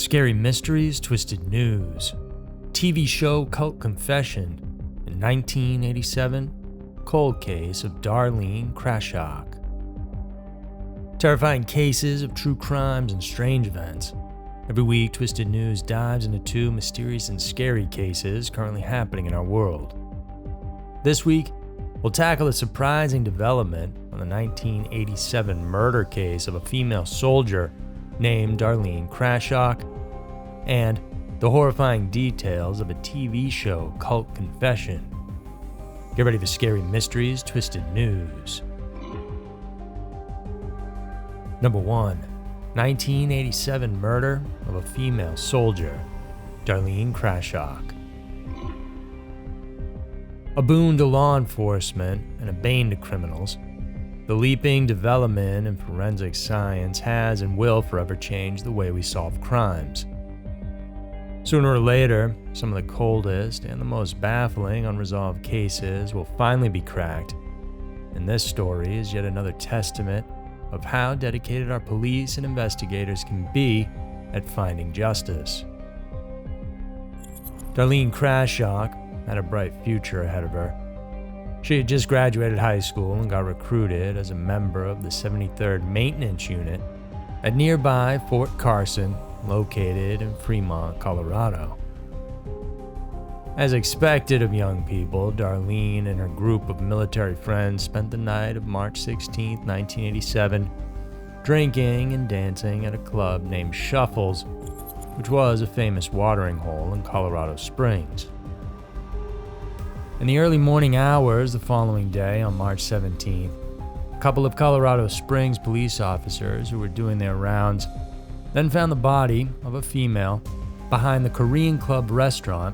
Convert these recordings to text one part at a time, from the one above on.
Scary Mysteries, Twisted News. TV show Cult Confession. In 1987, cold case of Darlene Krashoc. Terrifying cases of true crimes and strange events. Every week, Twisted News dives into two mysterious and scary cases currently happening in our world. This week, we'll tackle a surprising development on the 1987 murder case of a female soldier named Darlene Krashoc, and the horrifying details of a TV show, Cult Confession. Get ready for Scary Mysteries, Twisted News. Number 1. 1987 murder of a female soldier, Darlene Krashoc. A boon to law enforcement and a bane to criminals, the leaping development in forensic science has and will forever change the way we solve crimes. Sooner or later, some of the coldest and the most baffling unresolved cases will finally be cracked, and this story is yet another testament of how dedicated our police and investigators can be at finding justice. Darlene Krashoc had a bright future ahead of her. She had just graduated high school and got recruited as a member of the 73rd Maintenance Unit at nearby Fort Carson, located in Fremont, Colorado. As expected of young people, Darlene and her group of military friends spent the night of March 16, 1987, drinking and dancing at a club named Shuffles, which was a famous watering hole in Colorado Springs. In the early morning hours the following day, on March 17th, a couple of Colorado Springs police officers who were doing their rounds then found the body of a female behind the Korean Club restaurant,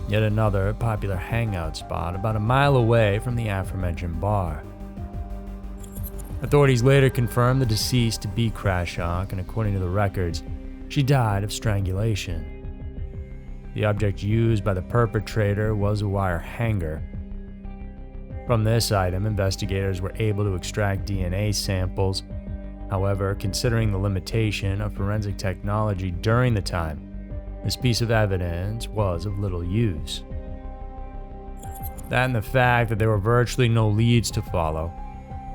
yet another popular hangout spot about a mile away from the aforementioned bar. Authorities later confirmed the deceased to be Krashoc, and according to the records, she died of strangulation. The object used by the perpetrator was a wire hanger. From this item, investigators were able to extract DNA samples. However, considering the limitation of forensic technology during the time, this piece of evidence was of little use. That and the fact that there were virtually no leads to follow,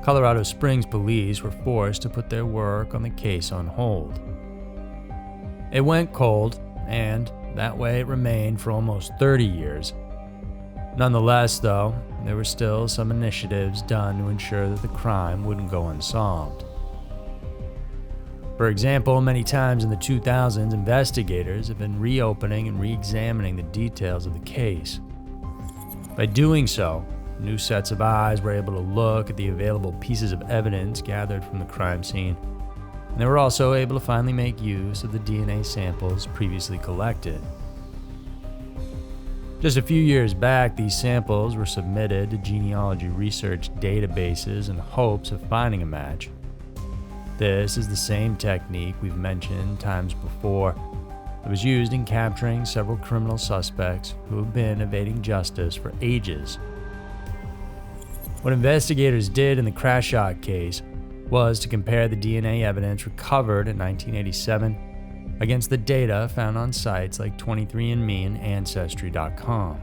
Colorado Springs police were forced to put their work on the case on hold. It went cold, and that way it remained for almost 30 years. Nonetheless, though, there were still some initiatives done to ensure that the crime wouldn't go unsolved. For example, many times in the 2000s, investigators have been reopening and re-examining the details of the case. By doing so, new sets of eyes were able to look at the available pieces of evidence gathered from the crime scene, and they were also able to finally make use of the DNA samples previously collected. Just a few years back, these samples were submitted to genealogy research databases in hopes of finding a match. This is the same technique we've mentioned times before that was used in capturing several criminal suspects who have been evading justice for ages. What investigators did in the Krashoc case was to compare the DNA evidence recovered in 1987 against the data found on sites like 23andMe and Ancestry.com.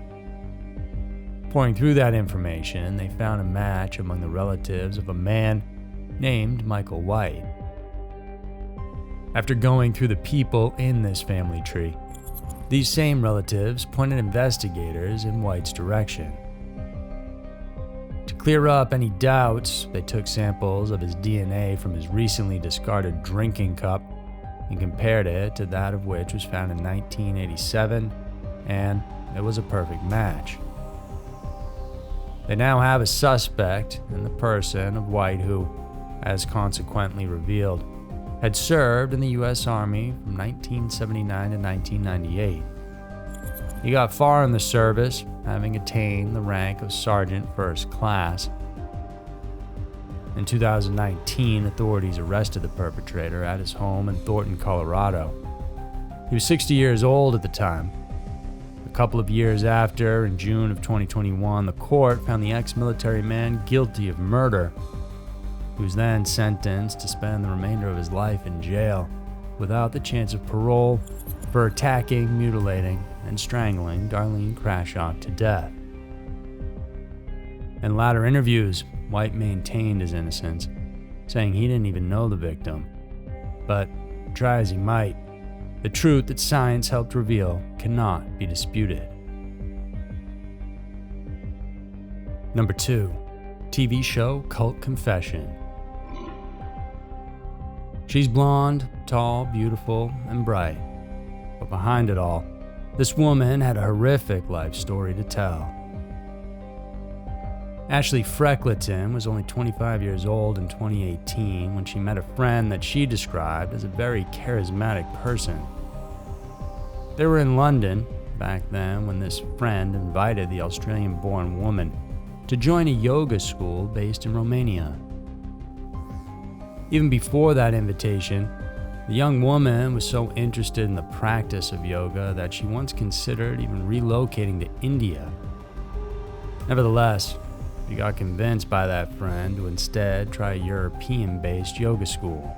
Pouring through that information, they found a match among the relatives of a man named Michael White. After going through the people in this family tree, these same relatives pointed investigators in White's direction. To clear up any doubts, they took samples of his DNA from his recently discarded drinking cup and compared it to that of which was found in 1987, and it was a perfect match. They now have a suspect in the person of White who, as consequently revealed, had served in the U.S. Army from 1979 to 1998. He got far in the service, having attained the rank of Sergeant First Class. In 2019, authorities arrested the perpetrator at his home in Thornton, Colorado. He was 60 years old at the time. A couple of years after, in June of 2021, the court found the ex-military man guilty of murder. He was then sentenced to spend the remainder of his life in jail. without the chance of parole for attacking, mutilating, and strangling Darlene Krashoc to death. In latter interviews, White maintained his innocence, saying he didn't even know the victim. But, try as he might, the truth that science helped reveal cannot be disputed. Number 2. TV show Cult Confession. She's blonde, tall, beautiful, and bright. But behind it all, this woman had a horrific life story to tell. Ashleigh Freckleton was only 25 years old in 2018 when she met a friend that she described as a very charismatic person. They were in London back then when this friend invited the Australian-born woman to join a yoga school based in Romania. Even before that invitation, the young woman was so interested in the practice of yoga that she once considered even relocating to India. Nevertheless, she got convinced by that friend to instead try a European-based yoga school.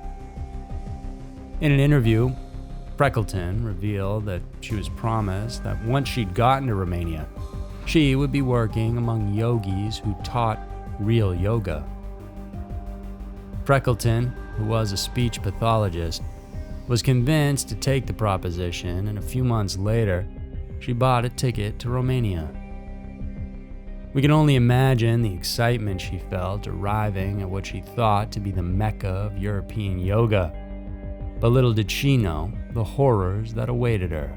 In an interview, Freckleton revealed that she was promised that once she'd gotten to Romania, she would be working among yogis who taught real yoga. Freckleton, who was a speech pathologist, was convinced to take the proposition, and a few months later, she bought a ticket to Romania. We can only imagine the excitement she felt arriving at what she thought to be the Mecca of European yoga, but little did she know the horrors that awaited her.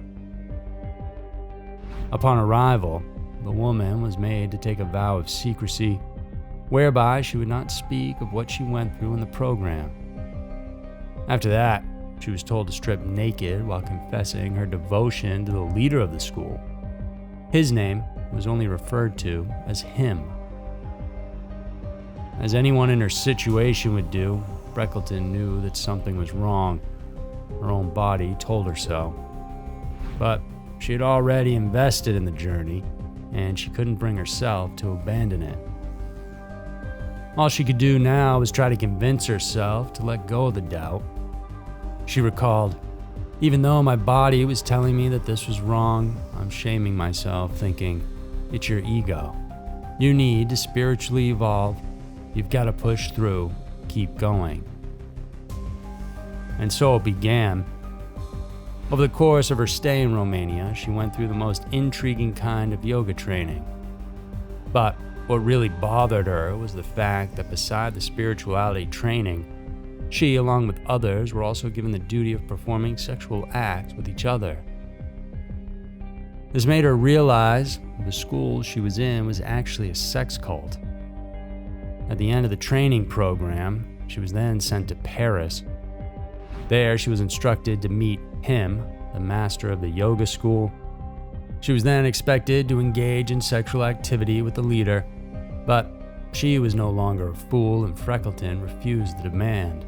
Upon arrival, the woman was made to take a vow of secrecy, whereby she would not speak of what she went through in the program. After that, she was told to strip naked while confessing her devotion to the leader of the school. His name was only referred to as him. As anyone in her situation would do, Freckleton knew that something was wrong. Her own body told her so. But she had already invested in the journey, and she couldn't bring herself to abandon it. All she could do now was try to convince herself to let go of the doubt. She recalled, "Even though my body was telling me that this was wrong, I'm shaming myself, thinking, it's your ego. You need to spiritually evolve. You've got to push through, keep going." And so it began. Over the course of her stay in Romania, she went through the most intriguing kind of yoga training. But what really bothered her was the fact that beside the spirituality training, she, along with others, were also given the duty of performing sexual acts with each other. This made her realize the school she was in was actually a sex cult. At the end of the training program, she was then sent to Paris. There, she was instructed to meet him, the master of the yoga school. She was then expected to engage in sexual activity with the leader, but she was no longer a fool, and Freckleton refused the demand.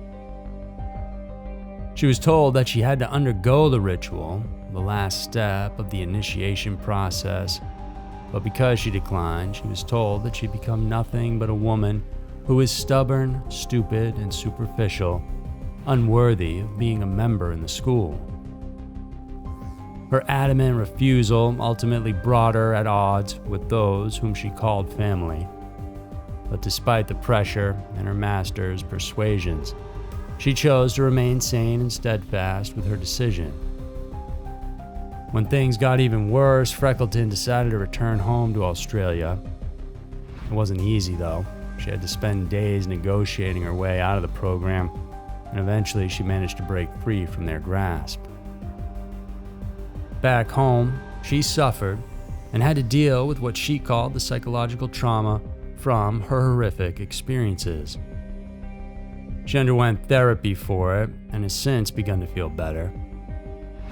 She was told that she had to undergo the ritual, the last step of the initiation process, but because she declined, she was told that she'd become nothing but a woman who was stubborn, stupid, and superficial, unworthy of being a member in the school. Her adamant refusal ultimately brought her at odds with those whom she called family. But despite the pressure and her master's persuasions, she chose to remain sane and steadfast with her decision. When things got even worse, Freckleton decided to return home to Australia. It wasn't easy, though. She had to spend days negotiating her way out of the program, and eventually she managed to break free from their grasp. Back home, she suffered and had to deal with what she called the psychological trauma from her horrific experiences. She underwent therapy for it and has since begun to feel better.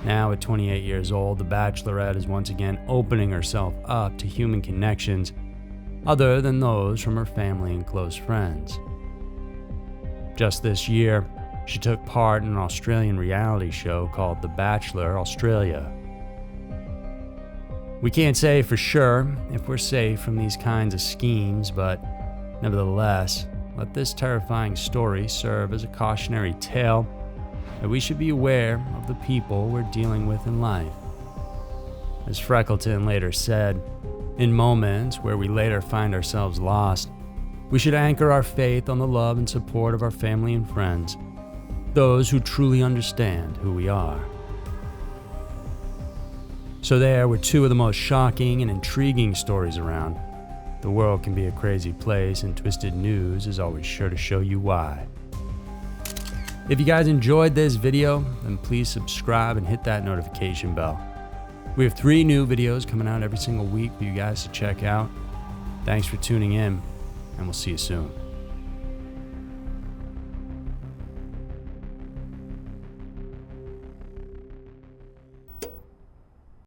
Now, at 28 years old, the Bachelorette is once again opening herself up to human connections other than those from her family and close friends. Just this year, she took part in an Australian reality show called The Bachelor Australia. We can't say for sure if we're safe from these kinds of schemes, but nevertheless, let this terrifying story serve as a cautionary tale that we should be aware of the people we're dealing with in life. As Freckleton later said, in moments where we later find ourselves lost, we should anchor our faith on the love and support of our family and friends, those who truly understand who we are. So there were two of the most shocking and intriguing stories around. The world can be a crazy place, and Twisted News is always sure to show you why. If you guys enjoyed this video, then please subscribe and hit that notification bell. We have 3 new videos coming out every single week for you guys to check out. Thanks for tuning in, and we'll see you soon.